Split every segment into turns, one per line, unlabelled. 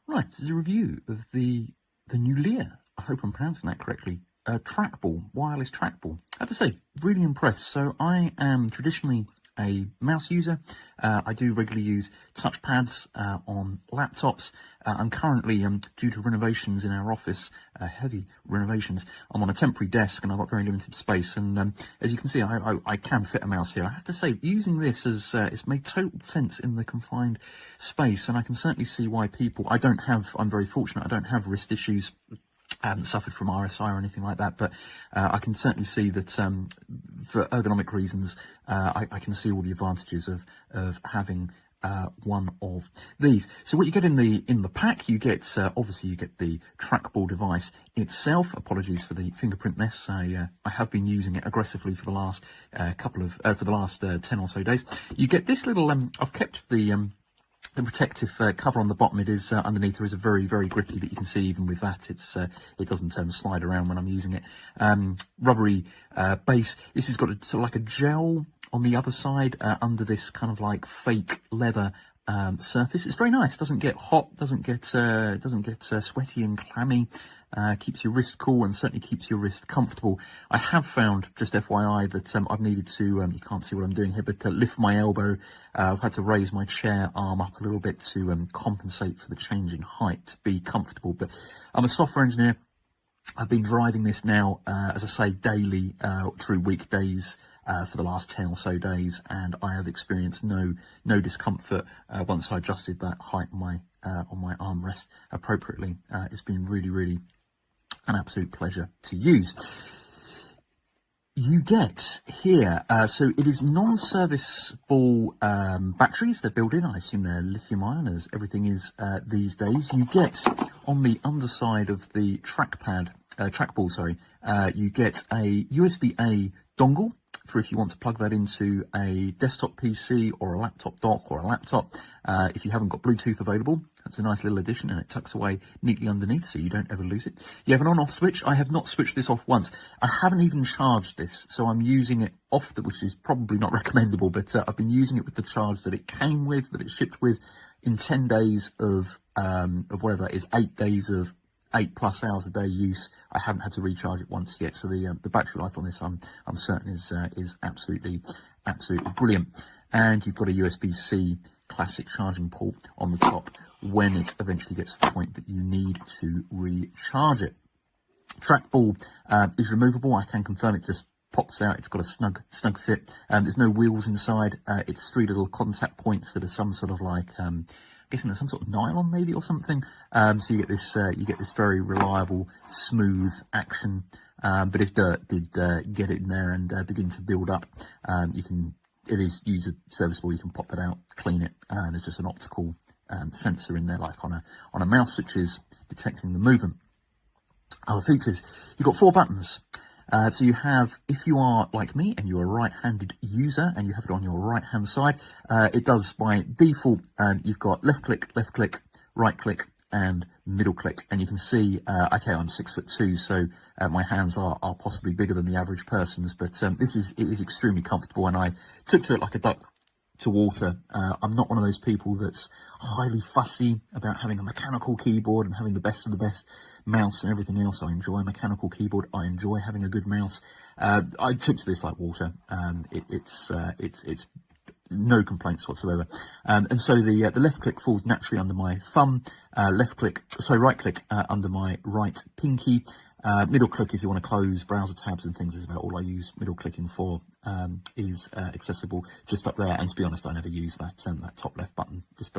Right, this is a review of the Nulea, I hope I'm pronouncing that correctly, trackball, wireless trackball. I have to say, really impressed. So I am traditionally a mouse user. I do regularly use touchpads on laptops. I'm currently, due to renovations in our office, heavy renovations, I'm on a temporary desk and I've got very limited space. And as you can see, I can fit a mouse here. I have to say, using this as it's made total sense in the confined space. And I can certainly see why people, I'm very fortunate, I don't have wrist issues. I haven't suffered from RSI or anything like that, but I can certainly see that for ergonomic reasons, I can see all the advantages of having one of these. So what you get in the pack, you get obviously you get the trackball device itself. Apologies for the fingerprint mess. I have been using it aggressively for the last 10 or so days. You get this little. I've kept the protective cover on the bottom. It is underneath. There is a very, very grippy, but you can see even with that, it doesn't slide around when I'm using it. Rubbery base. This has got sort of like a gel on the other side under this kind of like fake leather surface. It's very nice. Doesn't get hot. Doesn't get sweaty and clammy. Keeps your wrist cool and certainly keeps your wrist comfortable. I have found, just FYI, that I've needed to, you can't see what I'm doing here, but to lift my elbow. I've had to raise my chair arm up a little bit to compensate for the change in height to be comfortable. But I'm a software engineer. I've been driving this now, as I say, daily through weekdays for the last 10 or so days, and I have experienced no discomfort once I adjusted that height on my armrest appropriately. It's been really an absolute pleasure to use. You get here, so it is non-serviceable batteries. They're built in. I assume they're lithium-ion, as everything is these days. You get on the underside of the trackball, sorry, you get a USB-A dongle for if you want to plug that into a desktop PC or a laptop dock or a laptop. If you haven't got Bluetooth available, that's a nice little addition, and it tucks away neatly underneath so you don't ever lose it. You have an on-off switch. I have not switched this off once. I haven't even charged this, so I'm using it off, which is probably not recommendable, but I've been using it with the charge that it came with, that it shipped with, in 10 days of whatever that is, 8 days of 8+ hours a day use. I haven't had to recharge it once yet, so the battery life on this I'm certain is absolutely brilliant. And you've got a USB-C classic charging port on the top when it eventually gets to the point that you need to recharge it. Trackball is removable. I can confirm it just pops out. It's got a snug fit. There's no wheels inside. It's 3 little contact points that are some sort of like guessing there's some sort of nylon maybe or something. So you get this very reliable, smooth action. But if dirt did get it in there and begin to build up, it is user serviceable. You can pop that out, clean it, and there's just an optical sensor in there, like on a mouse, which is detecting the movement. Other features: you've got 4 buttons. So you have, if you are like me and you're a right-handed user and you have it on your right-hand side, it does by default. You've got left click, right click, and middle click. And you can see, okay, I'm 6'2", so my hands are possibly bigger than the average person's, but it is extremely comfortable, and I took to it like a duck to water. I'm not one of those people that's highly fussy about having a mechanical keyboard and having the best of the best mouse and everything else. I enjoy a mechanical keyboard. I enjoy having a good mouse. I took to this like water. It's no complaints whatsoever. And so the left click falls naturally under my thumb. Right click under my right pinky. Middle click, if you want to close browser tabs and things, is about all I use middle clicking for. Is accessible just up there. And to be honest, I never use that top left button. Just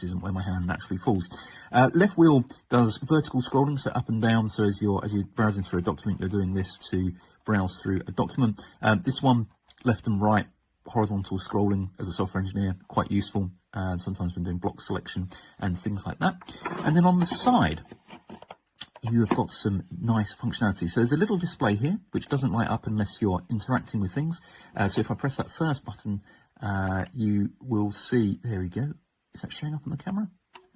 isn't where my hand naturally falls. Left wheel does vertical scrolling, so up and down. So as you're browsing through a document, you're doing this to browse through a document. This one, left and right, horizontal scrolling as a software engineer, quite useful. Sometimes when doing block selection and things like that. And then on the side, you have got some nice functionality. So there's a little display here, which doesn't light up unless you're interacting with things. So if I press that first button, you will see, there we go. Is that showing up on the camera?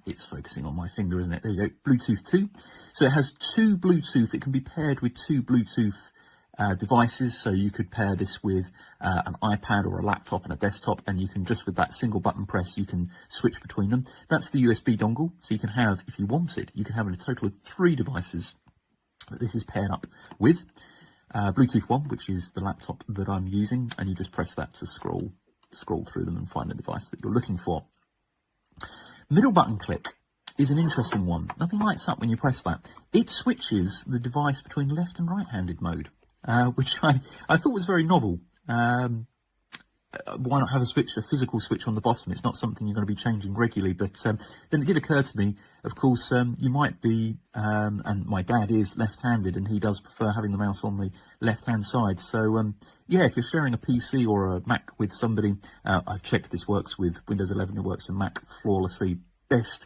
It's focusing on my finger, isn't it? There you go, Bluetooth 2. So it has 2 Bluetooth. It can be paired with 2 Bluetooth devices, so you could pair this with an iPad or a laptop and a desktop, and you can just with that single button press, you can switch between them. That's the USB dongle, so you can have, if you wanted, you can have a total of 3 devices that this is paired up with. Bluetooth 1, which is the laptop that I'm using, and you just press that to scroll through them and find the device that you're looking for. Middle button click is an interesting one. Nothing lights up when you press that. It switches the device between left and right-handed mode, which I thought was very novel. Why not have a physical switch on the bottom? It's not something you're going to be changing regularly, but then it did occur to me, of course, you might be, and my dad is left-handed, and he does prefer having the mouse on the left-hand side. So, yeah, if you're sharing a PC or a Mac with somebody, I've checked this works with Windows 11, it works with Mac flawlessly. Best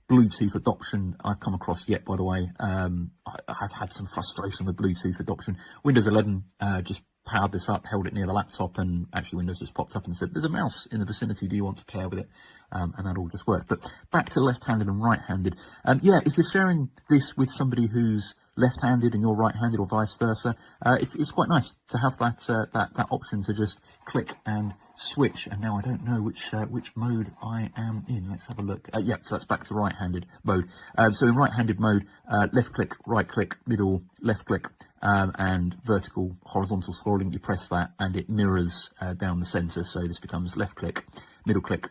Bluetooth adoption I've come across yet, by the way. I've had some frustration with Bluetooth adoption. Windows 11 just powered this up, held it near the laptop, and actually Windows just popped up and said, there's a mouse in the vicinity, do you want to pair with it? And that all just worked. But back to left-handed and right-handed. Yeah, if you're sharing this with somebody who's left-handed and you're right-handed or vice versa, it's quite nice to have that option to just click and switch. And now I don't know which mode I am in. Let's have a look. Yeah, so that's back to right-handed mode. So in right-handed mode, left click, right click, middle, left click, and vertical, horizontal scrolling. You press that and it mirrors down the center. So this becomes left click, middle click,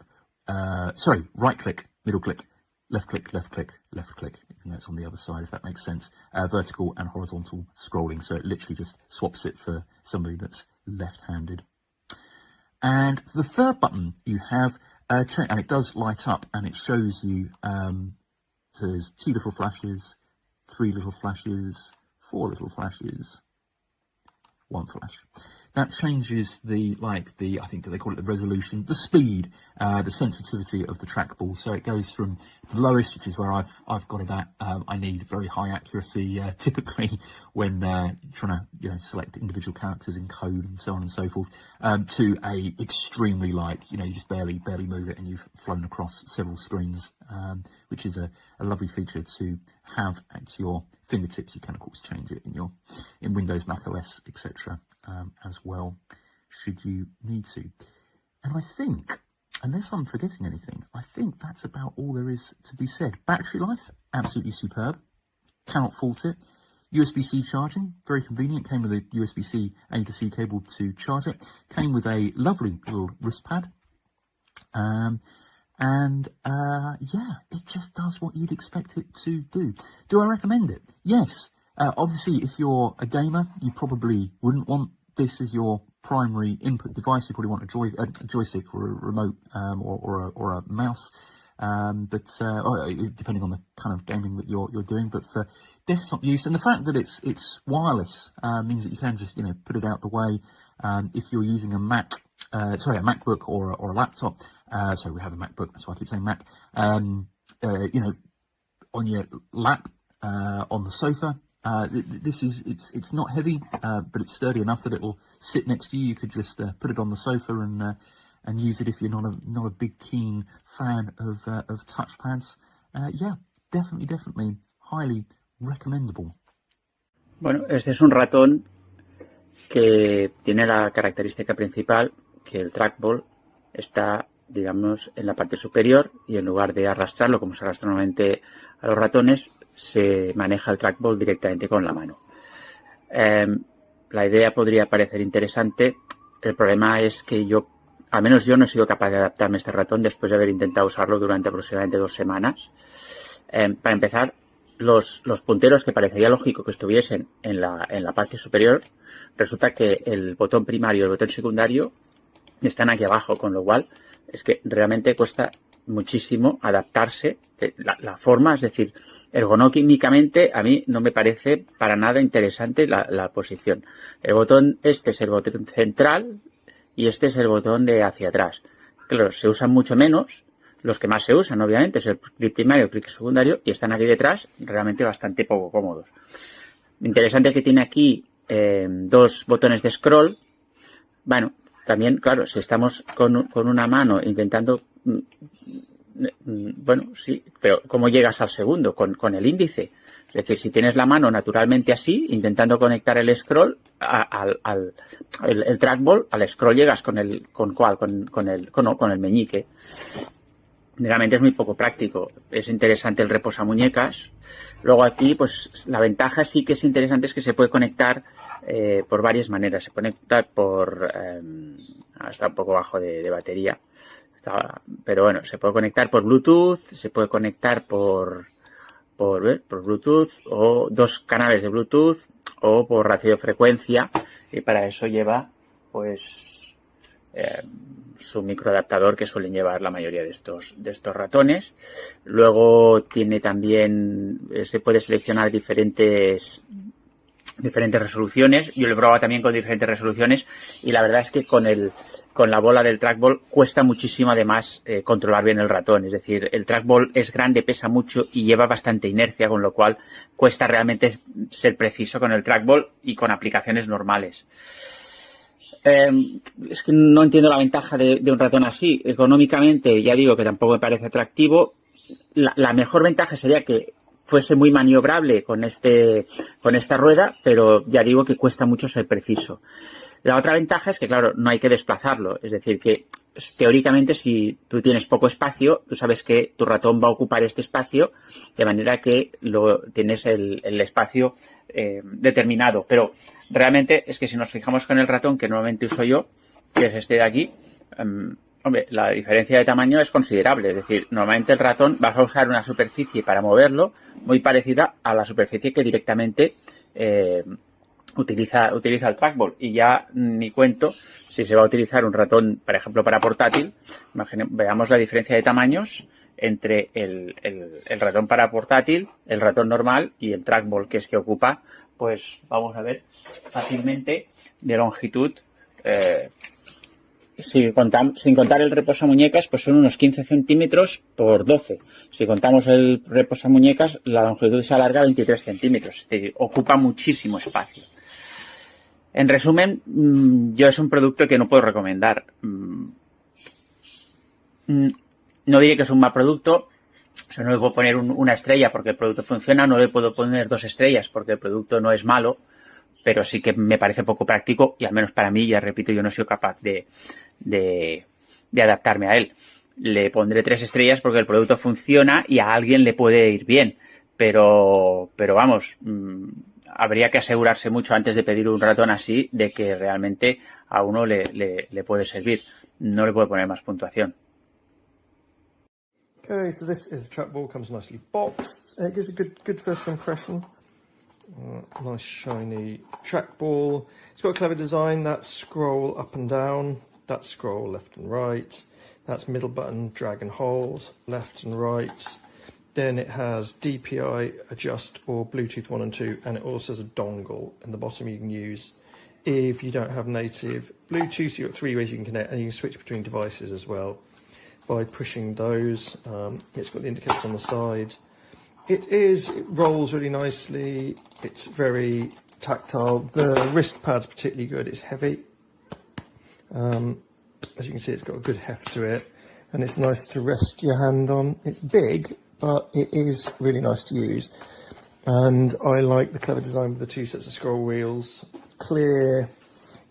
right click, middle click, left click, left click, left click. Even though it's on the other side, if that makes sense. Vertical and horizontal scrolling. So it literally just swaps it for somebody that's left-handed. And the third button you have, and it does light up, and it shows you, so there's 2 little flashes, 3 little flashes, 4 little flashes, 1 flash. That changes I think they call it the resolution, the speed, the sensitivity of the trackball. So it goes from the lowest, which is where I've got it at. I need very high accuracy, typically when trying to select individual characters in code and so on and so forth, to a extremely light, you just barely move it and you've flown across several screens, which is a lovely feature to have at your fingertips. You can of course change it in Windows, Mac OS, etc. As well, should you need to. And I think, unless I'm forgetting anything, I think that's about all there is to be said. Battery life, absolutely superb. Cannot fault it. USB-C charging, very convenient. Came with a USB-C A to C cable to charge it. Came with a lovely little wrist pad. Yeah, it just does what you'd expect it to do. Do I recommend it? Yes. Obviously, if you're a gamer, you probably wouldn't want this as your primary input device. You probably want a joystick or a remote, or a mouse. But depending on the kind of gaming that you're doing. But for desktop use, and the fact that it's wireless means that you can just put it out the way. If you're using a MacBook or a laptop. Sorry, we have a MacBook, that's why I keep saying Mac. On your lap, on the sofa. It's not heavy, but it's sturdy enough that it'll sit next to you. You could just put it on the sofa and use it if you're not a big keen fan of touchpads. Yeah, definitely highly recommendable.
Bueno, este es un ratón que tiene la característica principal que el trackball está, digamos, en la parte superior y en lugar de arrastrarlo como se arrastra normalmente a los ratones, se maneja el trackball directamente con la mano. La idea podría parecer interesante. El problema es que al menos yo no he sido capaz de adaptarme a este ratón después de haber intentado usarlo durante aproximadamente 2 semanas. Para empezar, los punteros que parecería lógico que estuviesen en la parte superior, resulta que el botón primario y el botón secundario están aquí abajo, con lo cual es que realmente cuesta muchísimo adaptarse la forma, es decir, ergonómicamente a mí no me parece para nada interesante la posición. El botón este es el botón central y este es el botón de hacia atrás. Claro, se usan mucho menos, los que más se usan obviamente es el clic primario y el clic secundario y están aquí detrás realmente bastante poco cómodos. Interesante que tiene aquí 2 botones de scroll. Bueno, también, claro, si estamos con una mano intentando... Bueno, sí, pero ¿cómo llegas al segundo? Con el índice. Es decir, si tienes la mano naturalmente así, intentando conectar el scroll el trackball, al scroll llegas con el meñique. Realmente es muy poco práctico. Es interesante el reposamuñecas. Luego aquí, pues la ventaja sí que es interesante es que se puede conectar por varias maneras. Se puede conectar por... está un poco bajo de batería. Pero bueno, se puede conectar por Bluetooth, se puede conectar por Bluetooth o 2 canales de Bluetooth o por radiofrecuencia, y para eso lleva pues su microadaptador que suelen llevar la mayoría de estos ratones. Luego tiene también, se puede seleccionar diferentes resoluciones. Yo lo he probado también con diferentes resoluciones y la verdad es que con la bola del trackball cuesta muchísimo además controlar bien el ratón. Es decir, el trackball es grande, pesa mucho y lleva bastante inercia, con lo cual cuesta realmente ser preciso con el trackball y con aplicaciones normales. Es que no entiendo la ventaja de un ratón así. Económicamente, ya digo que tampoco me parece atractivo. La mejor ventaja sería que fuese muy maniobrable con esta rueda, pero ya digo que cuesta mucho ser preciso. La otra ventaja es que, claro, no hay que desplazarlo. Es decir, que teóricamente si tú tienes poco espacio, tú sabes que tu ratón va a ocupar este espacio, de manera que tienes el espacio determinado. Pero realmente es que si nos fijamos con el ratón que normalmente uso yo, que es este de aquí, hombre, la diferencia de tamaño es considerable. Es decir, normalmente el ratón vas a usar una superficie para moverlo muy parecida a la superficie que directamente utiliza el trackball. Y ya ni cuento si se va a utilizar un ratón, por ejemplo, para portátil. Veamos la diferencia de tamaños entre el ratón para portátil, el ratón normal y el trackball, que es que ocupa, pues vamos a ver fácilmente de longitud. Sin contar el reposamuñecas, pues son unos 15 centímetros por 12. Si contamos el reposamuñecas, la longitud se alarga a 23 centímetros. Es decir, ocupa muchísimo espacio. En resumen, yo es un producto que no puedo recomendar. No diré que es un mal producto. O sea, no le puedo poner una estrella porque el producto funciona. No le puedo poner 2 estrellas porque el producto no es malo. Pero sí que me parece poco práctico y al menos para mí, ya repito, yo no he sido capaz de adaptarme a él. Le pondré 3 estrellas porque el producto funciona y a alguien le puede ir bien. Pero vamos, habría que asegurarse mucho antes de pedir un ratón así de que realmente a uno le puede servir. No le puedo poner más puntuación.
Okay, so this is a trackball, comes nicely boxed. It gives a good first impression. Nice shiny trackball. It's got a clever design. That scroll up and down. That scroll left and right. That's middle button, drag and hold, left and right. Then it has DPI, adjust, or Bluetooth 1 and 2, and it also has a dongle in the bottom you can use. If you don't have native Bluetooth, you've got 3 ways you can connect, and you can switch between devices as well by pushing those. It's got the indicators on the side. It rolls really nicely. It's very tactile. The wrist pad's particularly good. It's heavy. As you can see, it's got a good heft to it, and it's nice to rest your hand on. It's big, but it is really nice to use. And I like the clever design with the 2 sets of scroll wheels, clear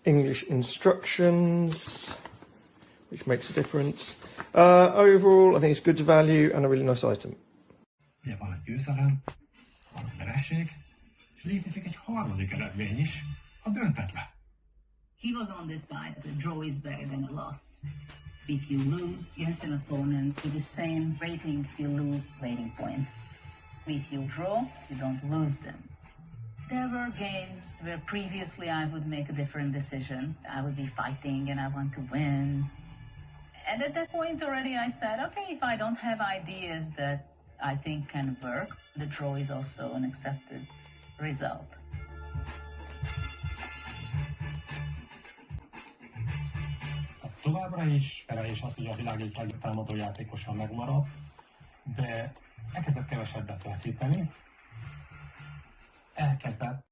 English instructions, which makes a difference. Overall, I think it's good value and a really nice item.
Ugye van egy győzelem, van egy vereség, és létezik egy harmadik eredmény is, a döntetlen.
He was on this side that a draw is better than a loss. If you lose against an opponent with the same rating, you lose rating points. If you draw, you don't lose them. There were games where previously I would make a different decision. I would be fighting and I want to win. And at that point already I said, okay, if I don't have ideas that I think can work, the draw is also an accepted result.
Továbbra is felelés az, hogy a világ egyik legjobb támadó játékosan megmarad, de elkezdett kevesebbet veszíteni, elkezdett